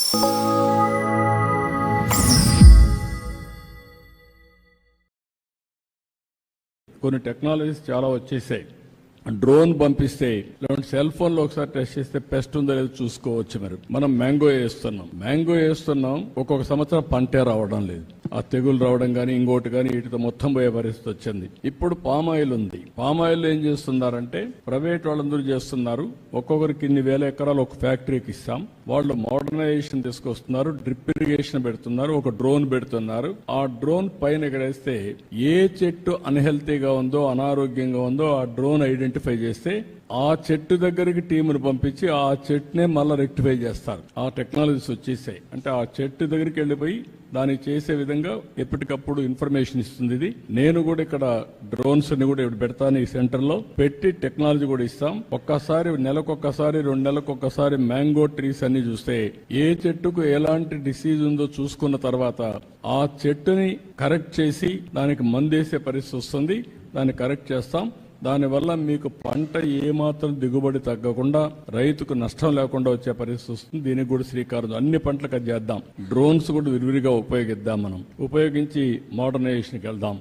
కొన్ని టెక్నాలజీస్ చాలా వచ్చేసాయి. డ్రోన్ పంపిస్తే లేదంటే సెల్ ఫోన్ లో ఒకసారి టెస్ట్ చేస్తే పెస్ట్ ఉందో లేదో చూసుకోవచ్చు. మనం మ్యాంగో వేస్తున్నాం ఒక్కొక్క సంవత్సరం పంటే రావడం లేదు. ఆ తెగులు రావడం కానీ ఇంకోటి కానీ వీటితో మొత్తం పోయే పరిస్థితి వచ్చింది. ఇప్పుడు పామాయిల్ ఉంది. పామాయిల్ ఏం చేస్తున్నారంటే ప్రైవేట్ వాళ్ళందరూ చేస్తున్నారు. ఒక్కొక్కరికి ఇన్ని వేల ఎకరాలు ఒక ఫ్యాక్టరీకి ఇస్తాం. వాళ్ళు మోడర్నైజేషన్ తీసుకొస్తున్నారు, డ్రిప్ ఇరిగేషన్ పెడుతున్నారు, ఒక డ్రోన్ పెడుతున్నారు. ఆ డ్రోన్ పైన ఎగరేస్తే ఏ చెట్టు అన్హెల్తీగా ఉందో అనారోగ్యంగా ఉందో ఆ డ్రోన్ ఐడెంటిఫై చేస్తే ఆ చెట్టు దగ్గరికి టీమును పంపించి ఆ చెట్టునే మళ్ళీ రెక్టిఫై చేస్తారు. ఆ టెక్నాలజీస్ వచ్చేసాయి. అంటే ఆ చెట్టు దగ్గరికి వెళ్ళిపోయి దానికి చేసే విధంగా ఎప్పటికప్పుడు ఇన్ఫర్మేషన్ ఇస్తుంది. ఇది నేను కూడా ఇక్కడ డ్రోన్స్ ని కూడా ఇప్పుడు పెడతాను. ఈ సెంటర్ లో పెట్టి టెక్నాలజీ కూడా ఇస్తాం. ఒక్కసారి నెలకొక్కసారి 2 నెలలకొక్కసారి మ్యాంగో ట్రీస్ అన్ని చూస్తే ఏ చెట్టుకు ఎలాంటి డిసీజ్ ఉందో చూసుకున్న తర్వాత ఆ చెట్టుని కరెక్ట్ చేసి దానికి మందేసే పరిస్థితి వస్తుంది. దాన్ని కరెక్ట్ చేస్తాం. దానివల్ల మీకు పంట ఏమాత్రం దిగుబడి తగ్గకుండా రైతుకు నష్టం లేకుండా వచ్చే పరిస్థితి వస్తుంది. దీనికి కూడా శ్రీకారం అన్ని పంటలకు చేద్దాం. డ్రోన్స్ కూడా విరివిరిగా ఉపయోగిద్దాం. మనం ఉపయోగించి మోడర్నైజేషన్కి వెళ్దాం.